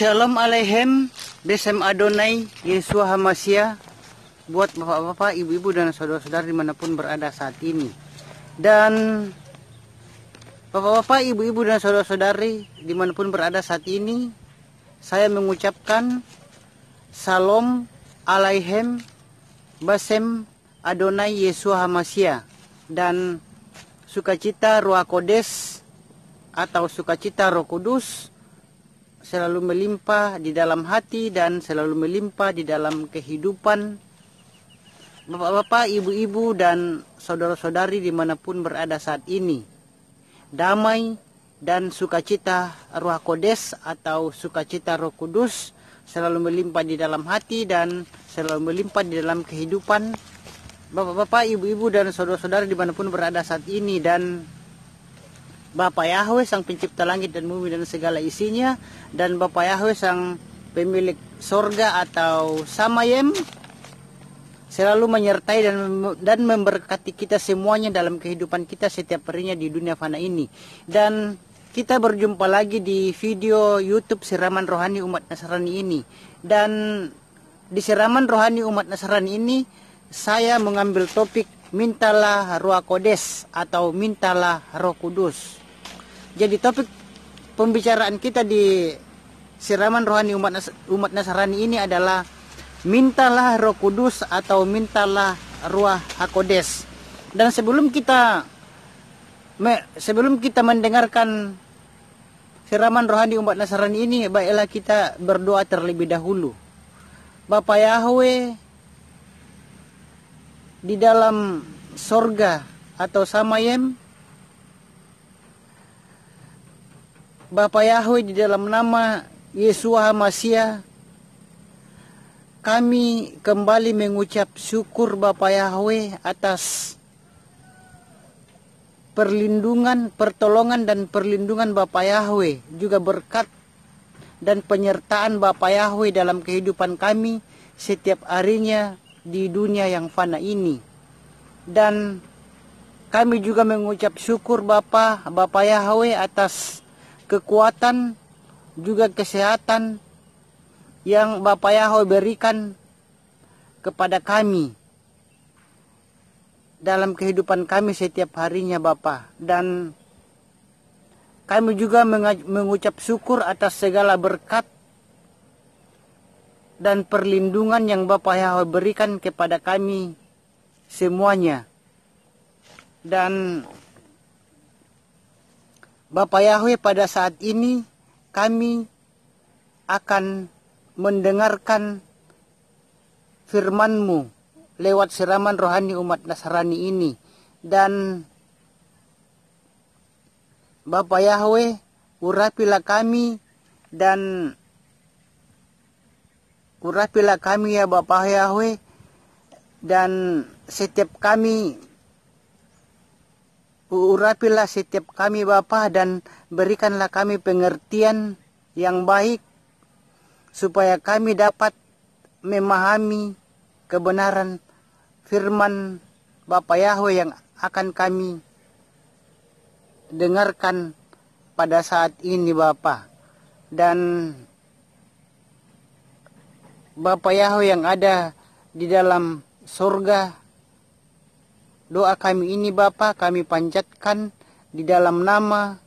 Shalom Aleichem, Besem Adonai, Yeshua HaMashiach, buat bapak-bapak, ibu-ibu dan saudara-saudara dimanapun berada saat ini. Dan bapak-bapak, ibu-ibu dan saudara-saudari dimanapun berada saat ini, saya mengucapkan Shalom Aleichem, Besem Adonai, Yeshua HaMashiach, dan sukacita Ruach Kodes atau sukacita Roh Kudus selalu melimpah di dalam hati dan selalu melimpah di dalam kehidupan bapak-bapak, ibu-ibu dan saudara-saudari dimanapun berada saat ini. Damai dan sukacita Ruach Kodes atau sukacita Roh Kudus selalu melimpah di dalam hati dan selalu melimpah di dalam kehidupan bapak-bapak, ibu-ibu dan saudara-saudari dimanapun berada saat ini. Dan Bapa Yahweh sang pencipta langit dan bumi dan segala isinya, dan Bapa Yahweh sang pemilik sorga atau Samayem selalu menyertai dan memberkati kita semuanya dalam kehidupan kita setiap harinya di dunia fana ini. Dan kita berjumpa lagi di video YouTube Siraman Rohani Umat Nasrani ini. Dan di Siraman Rohani Umat Nasrani ini saya mengambil topik mintalah Ruach Kodes atau mintalah Roh Kudus. Jadi topik pembicaraan kita di Siraman Rohani Umat Nasrani ini adalah mintalah Roh Kudus atau mintalah Ruach HaKodes. Dan sebelum kita mendengarkan Siraman Rohani Umat Nasrani ini, baiklah kita berdoa terlebih dahulu. Bapa Yahweh di dalam sorga atau Samayem, Bapa Yahweh di dalam nama Yeshua HaMashiach, kami kembali mengucap syukur Bapa Yahweh atas perlindungan, pertolongan dan perlindungan Bapa Yahweh, juga berkat dan penyertaan Bapa Yahweh dalam kehidupan kami setiap harinya di dunia yang fana ini. Dan kami juga mengucap syukur Bapa Yahweh atas kekuatan juga kesehatan yang Bapa Yahweh berikan kepada kami dalam kehidupan kami setiap harinya Bapa. Dan kami juga mengucap syukur atas segala berkat dan perlindungan yang Bapa Yahweh berikan kepada kami semuanya. Dan Bapa Yahweh, pada saat ini kami akan mendengarkan firman-Mu lewat Siraman Rohani Umat Nasrani ini. Dan Bapa Yahweh, urapilah kami dan urapilah kami ya Bapa Yahweh, dan urapilah setiap kami Bapa, dan berikanlah kami pengertian yang baik supaya kami dapat memahami kebenaran firman Bapa Yahweh yang akan kami dengarkan pada saat ini Bapa. Dan Bapa Yahweh yang ada di dalam surga, doa kami ini Bapa kami panjatkan di dalam nama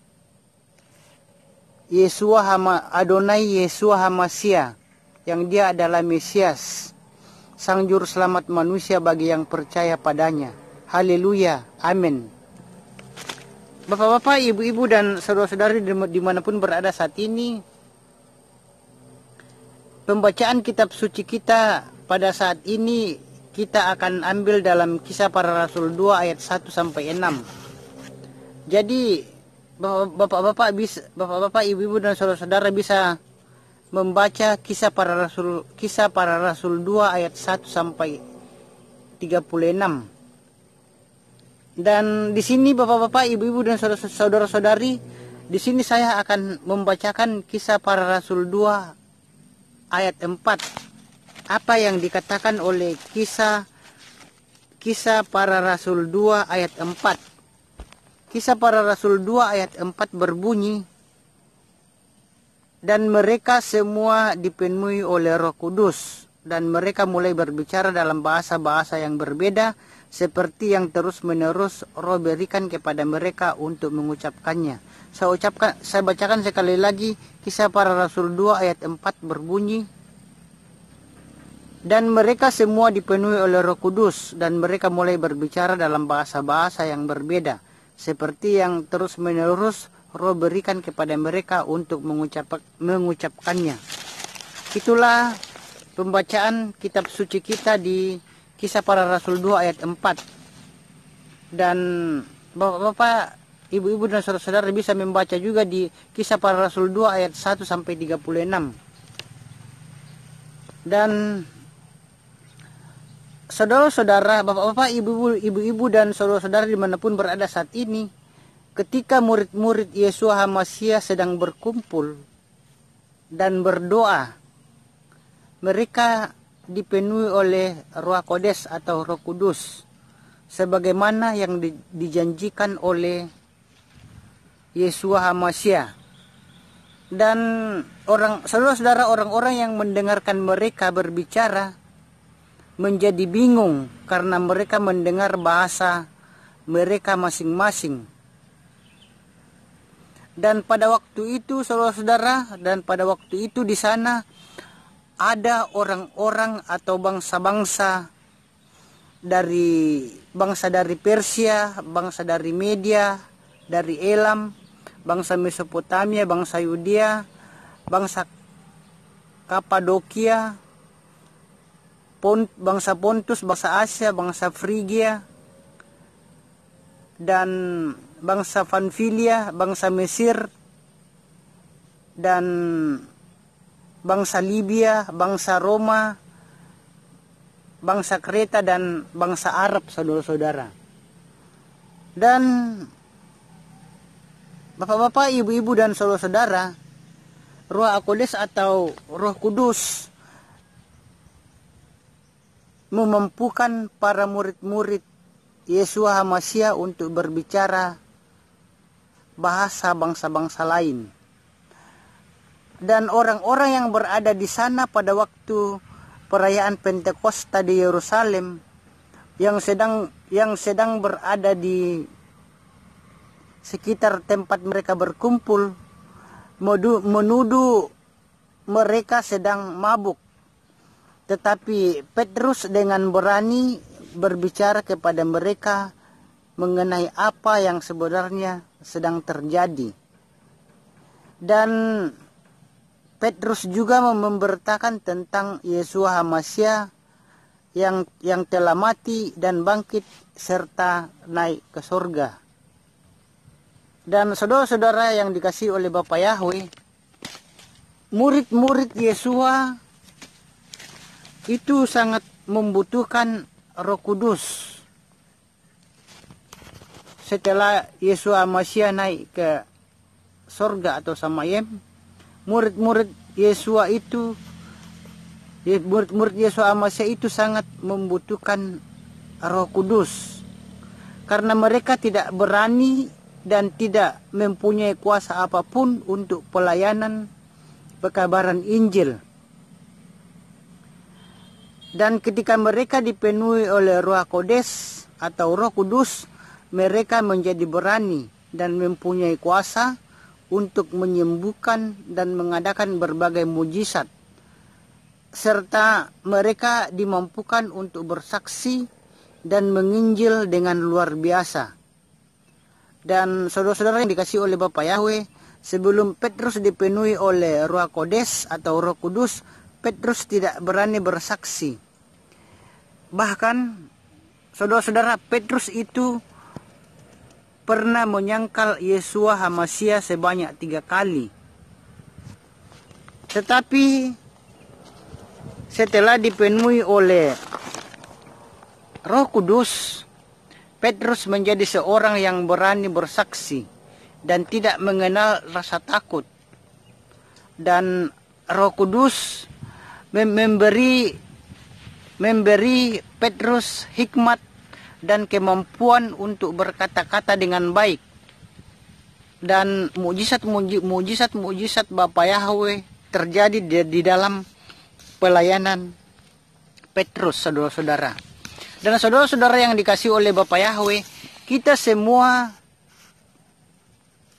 Yeshua Adonai, Yeshua HaMashiach, yang dia adalah Mesias, Sang Juru Selamat manusia bagi yang percaya padanya. Haleluya, amin. Bapak-bapak, ibu-ibu dan saudara-saudari dimanapun berada saat ini, pembacaan kitab suci kita pada saat ini kita akan ambil dalam Kisah Para Rasul 2 ayat 1 sampai 6. Jadi bapak-bapak, ibu-ibu dan saudara-saudara bisa membaca Kisah Para Rasul 2 ayat 1 sampai 36. Dan di sini bapak-bapak, ibu-ibu dan saudara-saudari, di sini saya akan membacakan Kisah Para Rasul 2 ayat 4. Apa yang dikatakan oleh Kisah Para Rasul 2 ayat 4. Kisah Para Rasul 2 ayat 4 berbunyi, Dan mereka semua dipenuhi oleh Roh Kudus, dan mereka mulai berbicara dalam bahasa-bahasa yang berbeda, seperti yang terus-menerus Roh berikan kepada mereka untuk mengucapkannya. Saya bacakan sekali lagi. Kisah Para Rasul 2 ayat 4 berbunyi, dan mereka semua dipenuhi oleh Roh Kudus, dan mereka mulai berbicara dalam bahasa-bahasa yang berbeda, seperti yang terus-menerus Roh berikan kepada mereka untuk mengucapkannya. Itulah pembacaan kitab suci kita di Kisah Para Rasul 2 ayat 4. Dan Bapak-bapak, ibu-ibu dan saudara-saudara bisa membaca juga di Kisah Para Rasul 2 ayat 1 sampai 36. Dan saudara-saudara, bapak-bapak, ibu-ibu dan saudara-saudara dimanapun berada saat ini, ketika murid-murid Yeshua HaMasiah sedang berkumpul dan berdoa, mereka dipenuhi oleh Ruach Kodes atau Roh Kudus, sebagaimana yang dijanjikan oleh Yeshua HaMasiah. Dan saudara-saudara, orang-orang yang mendengarkan mereka berbicara menjadi bingung karena mereka mendengar bahasa mereka masing-masing. Dan pada waktu itu, saudara-saudara, di sana ada orang-orang atau bangsa-bangsa dari Persia, bangsa dari Media, dari Elam, bangsa Mesopotamia, bangsa Yudea, bangsa Kapadokia, bangsa Pontus, bangsa Asia, bangsa Frigia, dan bangsa Pamfilia, bangsa Mesir, dan bangsa Libya, bangsa Roma, bangsa Kreta, dan bangsa Arab, saudara-saudara. Dan bapak-bapak, ibu-ibu dan saudara-saudara, Ruach HaKodes atau Roh Kudus memampukan para murid-murid Yeshua HaMasiah untuk berbicara bahasa bangsa-bangsa lain. Dan orang-orang yang berada di sana pada waktu perayaan Pentakosta di Yerusalem, yang sedang berada di sekitar tempat mereka berkumpul, menuduh mereka sedang mabuk. Tetapi Petrus dengan berani berbicara kepada mereka mengenai apa yang sebenarnya sedang terjadi. Dan Petrus juga memberitakan tentang Yeshua HaMasiah yang telah mati dan bangkit serta naik ke surga. Dan saudara-saudara yang dikasihi oleh Bapa Yahweh, murid-murid Yeshua itu sangat membutuhkan Roh Kudus. Setelah Yeshua HaMasiah naik ke surga atau samayem, murid-murid Yeshua HaMasiah itu sangat membutuhkan Roh Kudus, karena mereka tidak berani dan tidak mempunyai kuasa apapun untuk pelayanan pekabaran Injil. Dan ketika mereka dipenuhi oleh Ruach Kodes atau Roh Kudus, mereka menjadi berani dan mempunyai kuasa untuk menyembuhkan dan mengadakan berbagai mujizat, serta mereka dimampukan untuk bersaksi dan menginjil dengan luar biasa. Dan saudara-saudara yang dikasihi oleh Bapa Yahweh, sebelum Petrus dipenuhi oleh Ruach Kodes atau Roh Kudus, Petrus tidak berani bersaksi. Bahkan saudara-saudara, Petrus itu pernah menyangkal Yeshua HaMasiah sebanyak 3 kali. Tetapi setelah dipenuhi oleh Roh Kudus, Petrus menjadi seorang yang berani bersaksi dan tidak mengenal rasa takut. Dan Roh Kudus memberi Petrus hikmat dan kemampuan untuk berkata-kata dengan baik. dan mujizat Bapa Yahweh terjadi di dalam pelayanan Petrus, saudara-saudara. Dan saudara-saudara yang dikasihi oleh Bapa Yahweh, kita semua,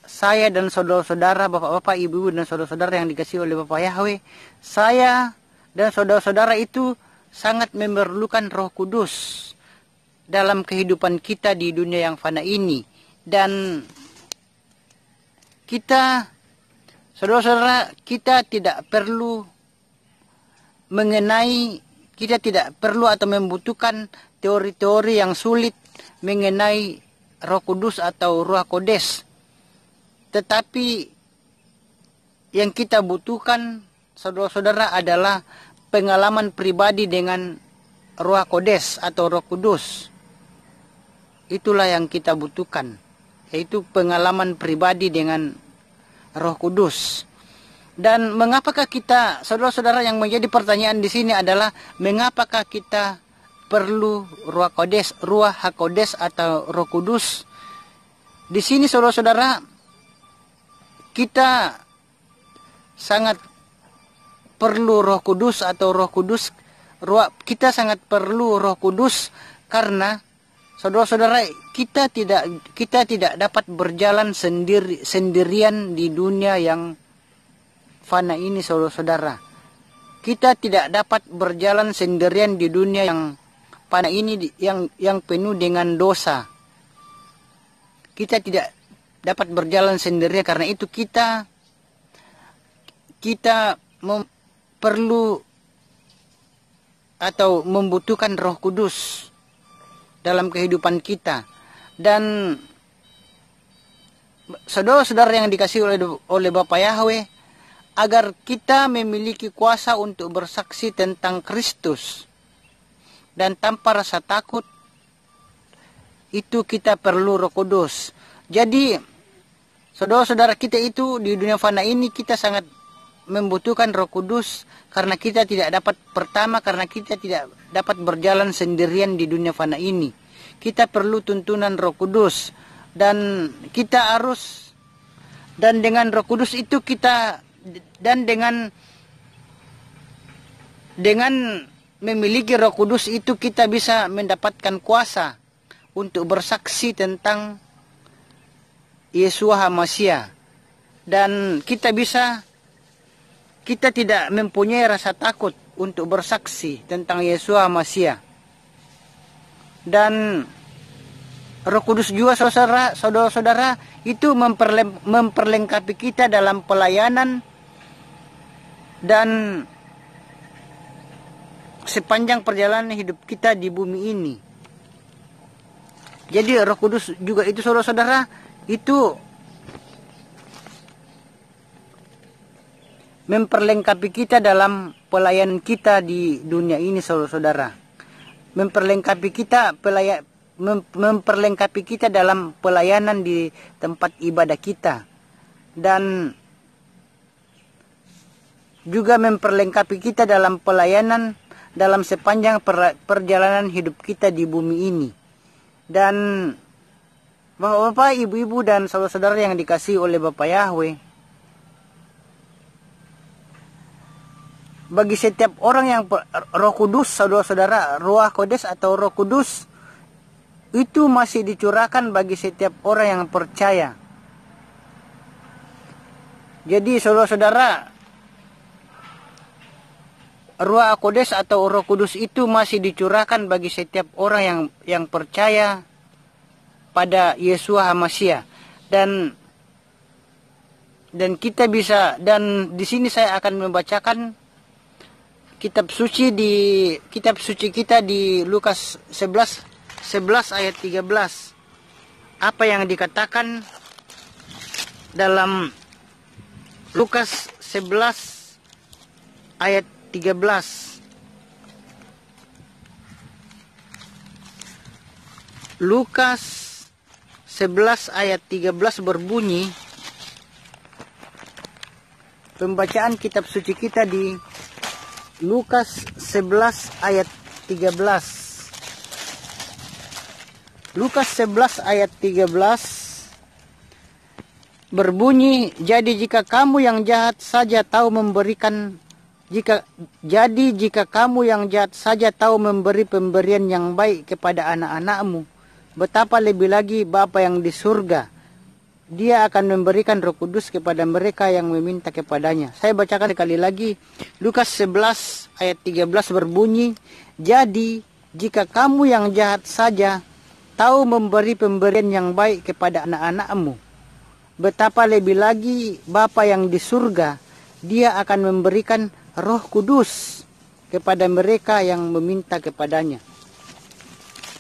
saya dan saudara-saudara, bapak-bapak, ibu-ibu dan saudara-saudara yang dikasihi oleh Bapa Yahweh, saya dan saudara-saudara itu sangat memerlukan Roh Kudus dalam kehidupan kita di dunia yang fana ini. Dan kita, saudara-saudara, kita tidak perlu atau membutuhkan teori-teori yang sulit mengenai Roh Kudus atau Ruach Kodes. Tetapi yang kita butuhkan, saudara-saudara, adalah pengalaman pribadi dengan Ruach Kodes atau Roh Kudus. Itulah yang kita butuhkan, yaitu pengalaman pribadi dengan Roh Kudus. Dan mengapakah kita, saudara-saudara, yang menjadi pertanyaan di sini adalah mengapakah kita perlu Ruach HaKodes atau Roh Kudus? Di sini, saudara-saudara, kita sangat perlu Roh Kudus atau Roh Kudus. Kita sangat perlu Roh Kudus karena, saudara-saudara, kita tidak dapat berjalan sendirian di dunia yang fana ini, saudara-saudara. Kita tidak dapat berjalan sendirian di dunia yang fana ini, yang penuh dengan dosa. Kita tidak dapat berjalan sendirian, karena itu kita perlu atau membutuhkan Roh Kudus dalam kehidupan kita. Dan saudara-saudara yang dikasihi oleh Bapa Yahweh, agar kita memiliki kuasa untuk bersaksi tentang Kristus dan tanpa rasa takut, itu kita perlu Roh Kudus. Jadi, saudara-saudara, kita itu di dunia fana ini kita sangat membutuhkan Roh Kudus karena kita tidak dapat berjalan sendirian di dunia fana ini. Kita perlu tuntunan Roh Kudus, dan dengan Roh Kudus itu dengan memiliki Roh Kudus itu kita bisa mendapatkan kuasa untuk bersaksi tentang Yeshua HaMashiach. Dan kita tidak mempunyai rasa takut untuk bersaksi tentang Yeshua HaMashiach. Dan Roh Kudus juga, saudara-saudara, itu memperlengkapi kita dalam pelayanan dan sepanjang perjalanan hidup kita di bumi ini. Jadi Roh Kudus juga itu, saudara-saudara, itu memperlengkapi kita dalam pelayanan kita di dunia ini, saudara-saudara. Memperlengkapi kita dalam pelayanan di tempat ibadah kita, dan juga memperlengkapi kita dalam pelayanan dalam sepanjang perjalanan hidup kita di bumi ini. Dan bapak-bapak, ibu-ibu dan saudara-saudara yang dikasihi oleh Bapa Yahweh, bagi setiap orang yang Roh Kudus, saudara-saudara, Ruach Kodes atau Roh Kudus itu masih dicurahkan bagi setiap orang yang percaya. Jadi, saudara-saudara, Ruach Kodes atau Roh Kudus itu masih dicurahkan bagi setiap orang yang percaya pada Yeshua HaMashiach. Dan kita bisa, dan di sini saya akan membacakan kitab suci kita di Lukas 11 ayat 13. Apa yang dikatakan dalam Lukas 11 ayat 13. Lukas 11 ayat 13 berbunyi, pembacaan kitab suci kita di Lukas 11 ayat 13. Lukas 11 ayat 13 berbunyi, jadi jika kamu yang jahat saja tahu memberikan jika kamu yang jahat saja tahu memberi pemberian yang baik kepada anak-anakmu, betapa lebih lagi Bapa yang di surga, Dia akan memberikan Roh Kudus kepada mereka yang meminta kepadanya. Saya bacakan sekali lagi. Lukas 11 ayat 13 berbunyi, jadi jika kamu yang jahat saja tahu memberi pemberian yang baik kepada anak-anakmu, betapa lebih lagi Bapa yang di surga, Dia akan memberikan Roh Kudus kepada mereka yang meminta kepadanya.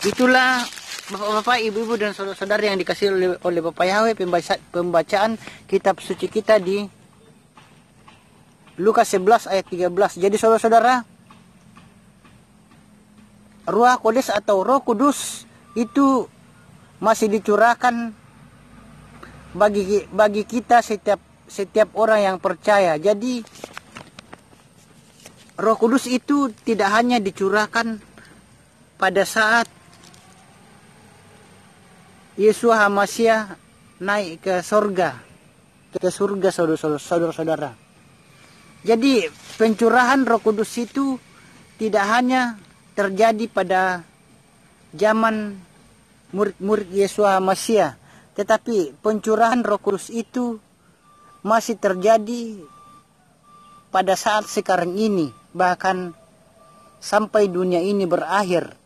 Itulah Bapak-bapak, ibu-ibu dan saudara-saudara yang dikasihi oleh Bapak Yahweh, pembacaan kitab suci kita di Lukas 11 ayat 13. Jadi saudara-saudara, Ruah Kodes atau Roh Kudus itu masih dicurahkan bagi kita setiap orang yang percaya. Jadi Roh Kudus itu tidak hanya dicurahkan pada saat Yesus HaMasyiah naik ke surga, saudara-saudara. Jadi pencurahan Roh Kudus itu tidak hanya terjadi pada zaman murid-murid Yesus HaMasyiah, tetapi pencurahan Roh Kudus itu masih terjadi pada saat sekarang ini, bahkan sampai dunia ini berakhir.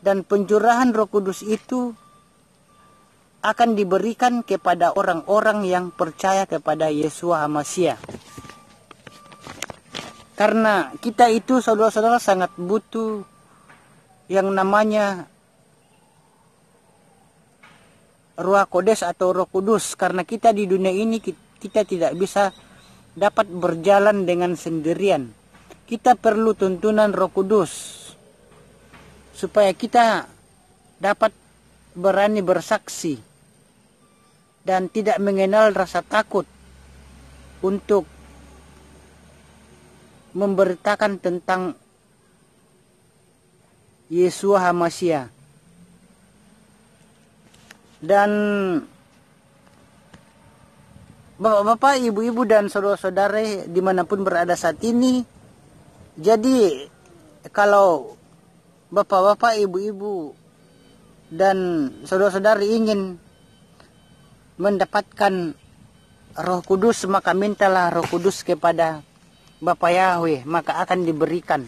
Dan pencurahan Roh Kudus itu akan diberikan kepada orang-orang yang percaya kepada Yesus HaMasyiah. Karena kita itu saudara-saudara sangat butuh yang namanya Ruah Kodes atau Roh Kudus. Karena kita di dunia ini kita tidak bisa dapat berjalan dengan sendirian. Kita perlu tuntunan Roh Kudus supaya kita dapat berani bersaksi dan tidak mengenal rasa takut untuk memberitakan tentang Yesus HaMasyiah. Dan bapak-bapak, ibu-ibu dan saudara-saudara dimanapun berada saat ini, jadi kalau bapak-bapak, ibu-ibu dan saudara-saudara ingin mendapatkan Roh Kudus, maka mintalah Roh Kudus kepada Bapa Yahweh, maka akan diberikan.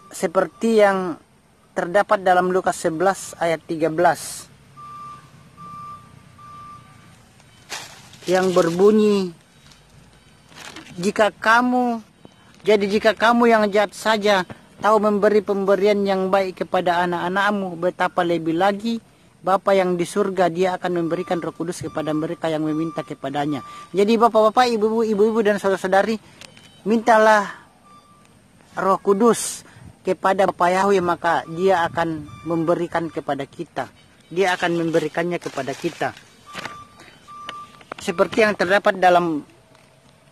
Seperti yang terdapat dalam Lukas 11 ayat 13. Yang berbunyi, jika kamu yang jahat saja tahu memberi pemberian yang baik kepada anak-anakmu, betapa lebih lagi Bapa yang di surga, Dia akan memberikan Roh Kudus kepada mereka yang meminta kepadanya. Jadi bapak-bapak, ibu-ibu dan saudara-saudari, mintalah Roh Kudus kepada Bapa Yahweh, maka Dia akan memberikan kepada kita. Dia akan memberikannya kepada kita. Seperti yang terdapat dalam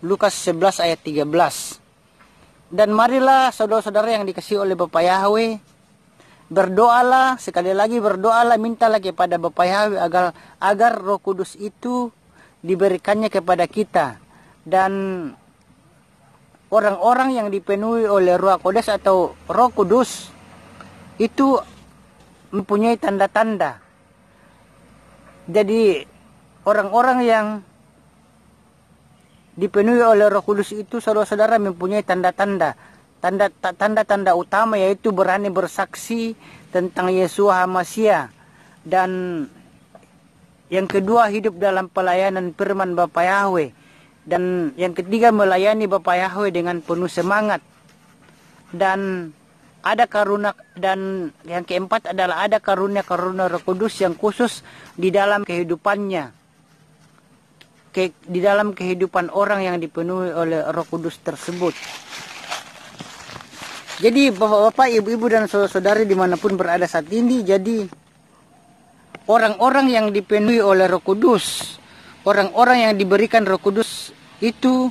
Lukas 11 ayat 13. Dan marilah saudara-saudara yang dikasihi oleh Bapa Yahweh, berdoalah, sekali lagi berdoalah, mintalah kepada Bapa Yahweh agar Roh Kudus itu diberikannya kepada kita. Dan orang-orang yang dipenuhi oleh Ruah Kodes atau Roh Kudus itu mempunyai tanda-tanda. Jadi orang-orang yang dipenuhi oleh Roh Kudus itu saudara-saudara mempunyai tanda-tanda. Tanda-tanda utama yaitu berani bersaksi tentang Yesus HaMasyiah, dan yang kedua hidup dalam pelayanan firman Bapa Yahweh, dan yang ketiga melayani Bapa Yahweh dengan penuh semangat, dan ada karunia, dan yang keempat adalah ada karunia-karunia Roh Kudus yang khusus di dalam kehidupannya, di dalam kehidupan orang yang dipenuhi oleh Roh Kudus tersebut. Jadi bapak-bapak, ibu-ibu dan saudara-saudari dimanapun berada saat ini, jadi orang-orang yang dipenuhi oleh Roh Kudus, orang-orang yang diberikan Roh Kudus itu,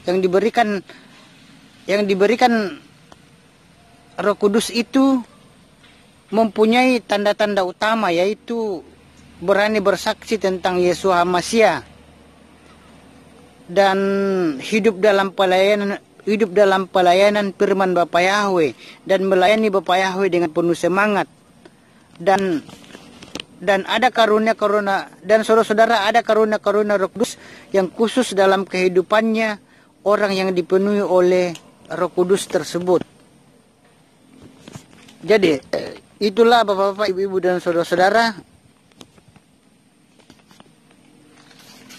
yang diberikan Roh Kudus itu mempunyai tanda-tanda utama, yaitu berani bersaksi tentang Yesus Hamasia dan hidup dalam pelayanan firman Bapa Yahweh dan melayani Bapa Yahweh dengan penuh semangat, dan ada karunia-karunia, dan saudara-saudara, ada karunia-karunia Roh Kudus yang khusus dalam kehidupannya orang yang dipenuhi oleh Roh Kudus tersebut. Jadi itulah Bapak-bapak, Ibu-ibu dan saudara-saudara,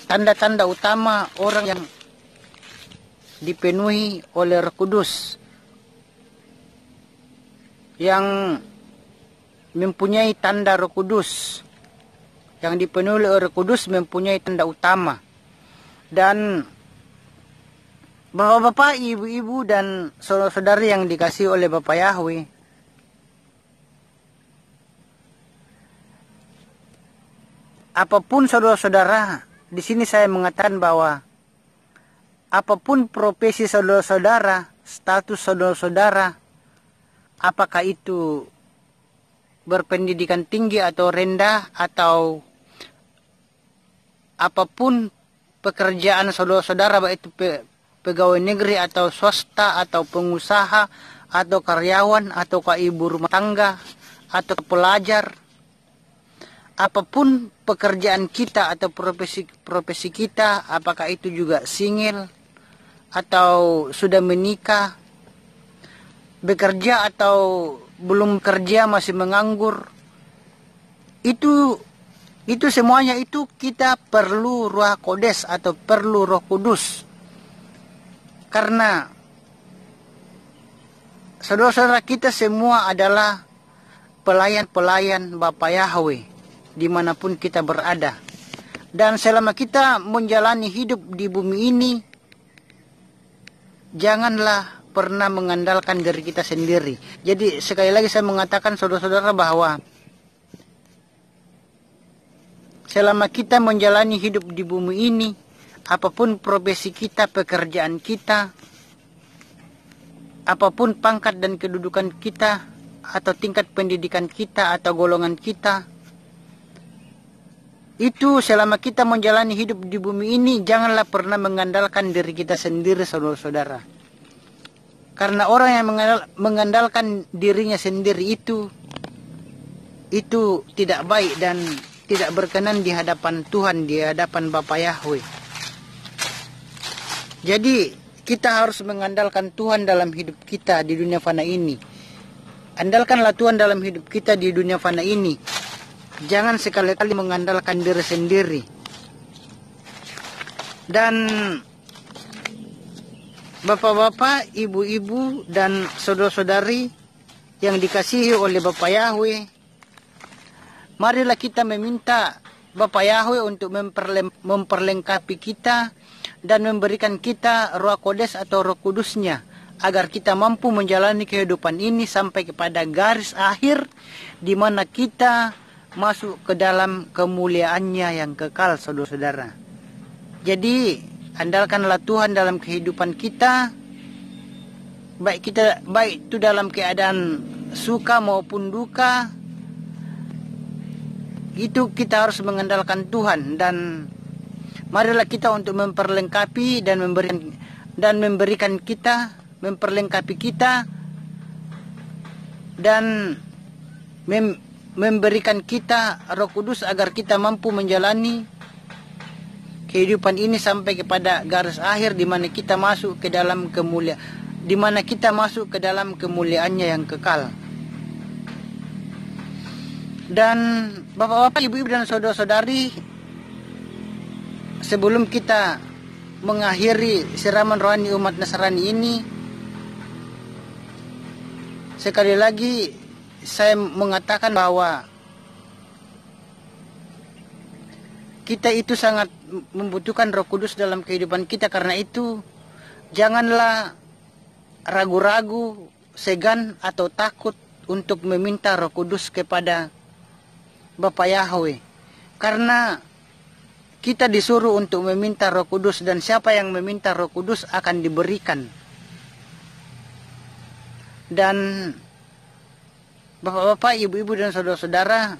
tanda-tanda utama orang yang dipenuhi oleh Roh Kudus, yang mempunyai tanda Roh Kudus, yang dipenuhi oleh Roh Kudus mempunyai tanda utama. Dan Bapak-bapak, Ibu-ibu dan saudara-saudari yang dikasihi oleh Bapa Yahweh, apapun saudara-saudara, di sini saya mengatakan bahwa apapun profesi saudara-saudara, status saudara-saudara, apakah itu berpendidikan tinggi atau rendah, atau apapun pekerjaan saudara-saudara, baik itu pegawai negeri atau swasta atau pengusaha atau karyawan atau ibu rumah tangga atau pelajar, apapun pekerjaan kita atau profesi kita, apakah itu juga single atau sudah menikah, bekerja atau belum kerja, masih menganggur, itu semuanya itu kita perlu Ruach Kodes atau perlu Roh Kudus. Karena saudara-saudara kita semua adalah pelayan-pelayan Bapa Yahweh dimanapun kita berada. Dan selama kita menjalani hidup di bumi ini, janganlah pernah mengandalkan diri kita sendiri. Jadi sekali lagi saya mengatakan saudara-saudara bahwa selama kita menjalani hidup di bumi ini, apapun profesi kita, pekerjaan kita, apapun pangkat dan kedudukan kita, atau tingkat pendidikan kita, atau golongan kita, itu selama kita menjalani hidup di bumi ini, janganlah pernah mengandalkan diri kita sendiri, saudara-saudara. Karena orang yang mengandalkan dirinya sendiri itu tidak baik dan tidak berkenan di hadapan Tuhan, di hadapan Bapa Yahweh. Jadi kita harus mengandalkan Tuhan dalam hidup kita di dunia fana ini. Andalkanlah Tuhan dalam hidup kita di dunia fana ini. Jangan sekali-kali mengandalkan diri sendiri. Dan Bapak-bapak, Ibu-ibu dan saudara-saudari yang dikasihi oleh Bapa Yahweh, marilah kita meminta Bapa Yahweh untuk memperlengkapi kita dan memberikan kita Ruach Kodes atau Roh Kudusnya, agar kita mampu menjalani kehidupan ini sampai kepada garis akhir di mana kita masuk ke dalam kemuliaannya yang kekal, saudara-saudara. Jadi andalkanlah Tuhan dalam kehidupan kita, baik itu dalam keadaan suka maupun duka. Itu kita harus mengandalkan Tuhan, dan marilah kita untuk memperlengkapi dan memberikan kita, memperlengkapi kita dan memberikan kita Roh Kudus agar kita mampu menjalani kehidupan ini sampai kepada garis akhir di mana kita masuk ke dalam kemuliaannya yang kekal. Dan Bapak-bapak, Ibu-ibu dan saudara-saudari, sebelum kita mengakhiri siraman rohani umat Nasrani ini, sekali lagi saya mengatakan bahwa kita itu sangat membutuhkan Roh Kudus dalam kehidupan kita. Karena itu janganlah ragu-ragu, segan atau takut untuk meminta Roh Kudus kepada Bapa Yahweh. Karena kita disuruh untuk meminta Roh Kudus, dan siapa yang meminta Roh Kudus akan diberikan. Dan Bapak-bapak, Ibu-ibu dan saudara-saudara,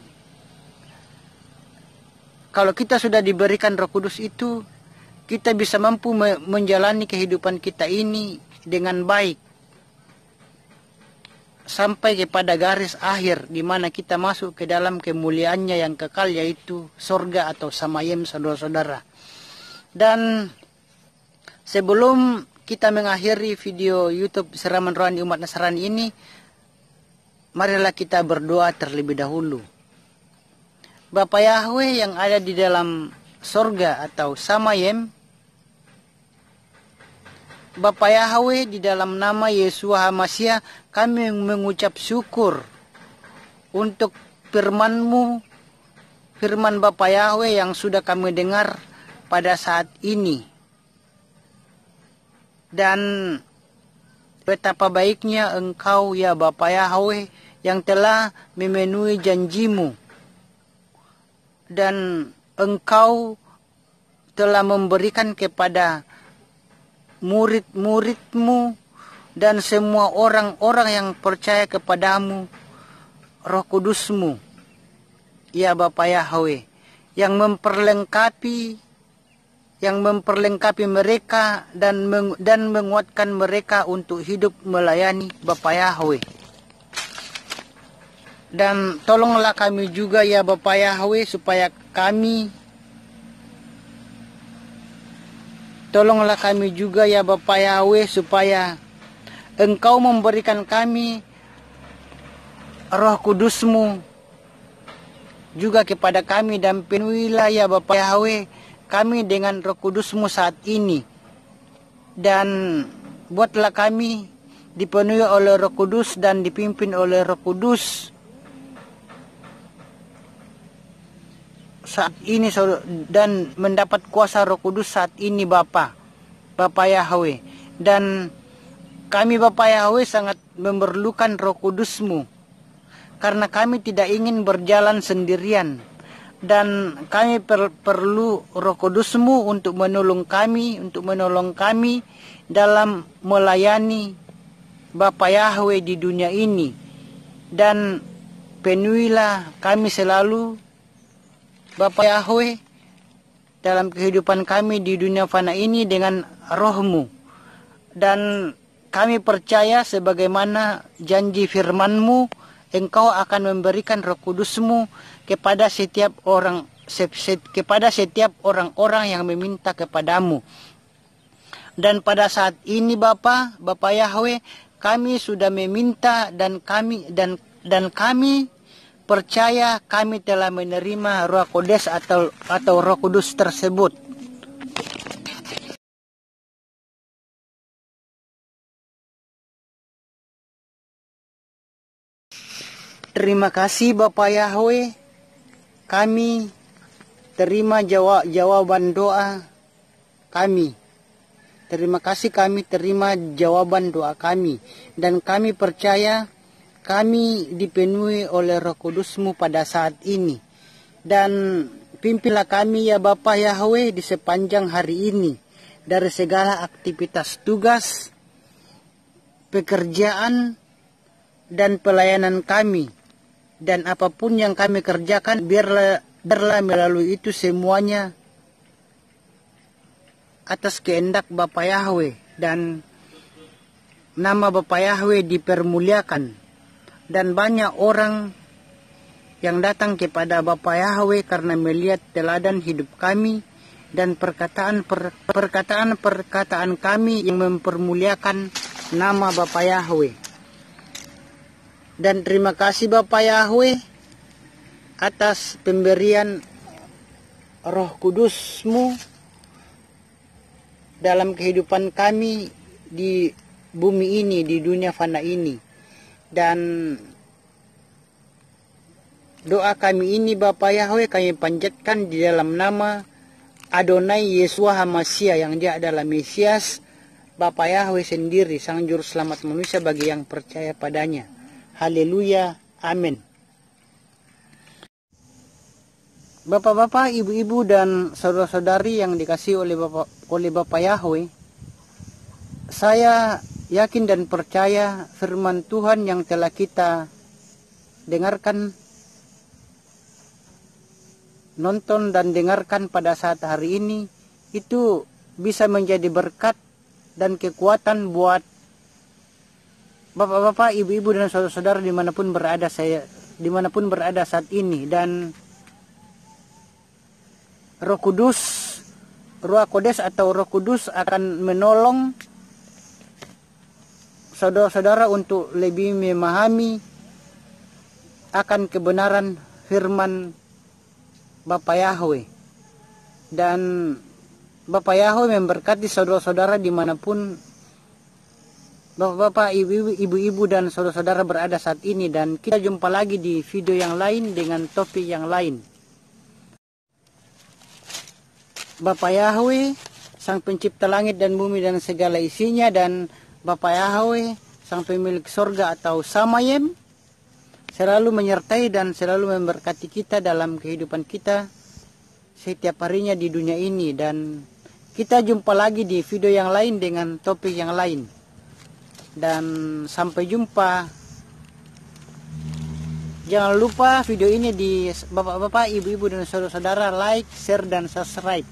kalau kita sudah diberikan Roh Kudus itu, kita bisa mampu menjalani kehidupan kita ini dengan baik sampai kepada garis akhir di mana kita masuk ke dalam kemuliaannya yang kekal, yaitu sorga atau samayem, saudara-saudara. Dan sebelum kita mengakhiri video YouTube Siraman Rohani Umat Nasrani ini, marilah kita berdoa terlebih dahulu. Bapa Yahweh yang ada di dalam sorga atau samayem, Bapa Yahweh, di dalam nama Yeshua HaMashiach, kami mengucap syukur untuk firman-Mu, firman Bapa Yahweh yang sudah kami dengar pada saat ini. Dan betapa baiknya Engkau ya Bapa Yahweh yang telah memenuhi janji-Mu. Dan Engkau telah memberikan kepada murid-murid-Mu dan semua orang-orang yang percaya kepadamu Roh Kudus-Mu, ya Bapa Yahweh, yang memperlengkapi mereka dan menguatkan mereka untuk hidup melayani Bapa Yahweh. Dan tolonglah kami juga ya Bapa Yahweh, supaya kami juga ya Bapa Yahweh, supaya Engkau memberikan kami Roh Kudus-Mu juga kepada kami, dan penuhilah ya Bapa Yahweh kami dengan Roh Kudus-Mu saat ini. Dan buatlah kami dipenuhi oleh Roh Kudus dan dipimpin oleh Roh Kudus saat ini, dan mendapat kuasa Roh Kudus saat ini Bapa Yahweh. Dan kami Bapa Yahweh sangat memerlukan Roh Kudus-Mu, karena kami tidak ingin berjalan sendirian, dan kami perlu Roh Kudus-Mu untuk menolong kami dalam melayani Bapa Yahweh di dunia ini. Dan penuhilah kami selalu Bapa Yahweh dalam kehidupan kami di dunia fana ini dengan Roh-Mu. Dan kami percaya sebagaimana janji firman-Mu, Engkau akan memberikan Roh Kudus-Mu kepada setiap orang-orang yang meminta kepadamu. Dan pada saat ini Bapa Yahweh, kami sudah meminta dan kami percaya kami telah menerima Roh Kodes atau Roh Kudus tersebut. Terima kasih Bapa Yahweh, kami terima jawaban doa kami. Terima kasih, kami terima jawaban doa kami, dan kami percaya kami dipenuhi oleh Roh Kudus-Mu pada saat ini. Dan pimpinlah kami ya Bapa Yahweh di sepanjang hari ini, dari segala aktivitas tugas, pekerjaan, dan pelayanan kami. Dan apapun yang kami kerjakan, biarlah melalui itu semuanya atas kehendak Bapa Yahweh, dan nama Bapa Yahweh dipermuliakan. Dan banyak orang yang datang kepada Bapa Yahweh karena melihat teladan hidup kami dan perkataan kami yang mempermuliakan nama Bapa Yahweh. Dan terima kasih Bapa Yahweh atas pemberian Roh Kudus-Mu dalam kehidupan kami di bumi ini, di dunia fana ini. Dan doa kami ini Bapa Yahweh kami panjatkan di dalam nama Adonai Yeshua HaMashiach, yang Dia adalah Mesias, Bapa Yahweh sendiri, Sang Juru Selamat manusia bagi yang percaya padanya. Haleluya, amin. Bapak-bapak, ibu-ibu, dan saudara-saudari yang dikasihi oleh Bapa Yahweh, saya yakin dan percaya firman Tuhan yang telah kita dengarkan nonton dan dengarkan pada saat hari ini itu bisa menjadi berkat dan kekuatan buat bapak-bapak, ibu-ibu dan saudara-saudara dimanapun berada saat ini. Dan Roh Kudus, Ruach Kodes atau Roh Kudus akan menolong saudara-saudara untuk lebih memahami akan kebenaran firman Bapak Yahweh. Dan Bapak Yahweh memberkati saudara-saudara dimanapun bapak-bapak, ibu-ibu dan saudara-saudara berada saat ini. Dan kita jumpa lagi di video yang lain dengan topik yang lain. Bapak Yahweh, Sang Pencipta langit dan bumi dan segala isinya, dan Bapak Yahweh, Sang Pemilik sorga atau Samayem, selalu menyertai dan selalu memberkati kita dalam kehidupan kita setiap harinya di dunia ini. Dan kita jumpa lagi di video yang lain dengan topik yang lain. Dan sampai jumpa. Jangan lupa video ini di bapak-bapak, ibu-ibu dan saudara-saudara like, share dan subscribe.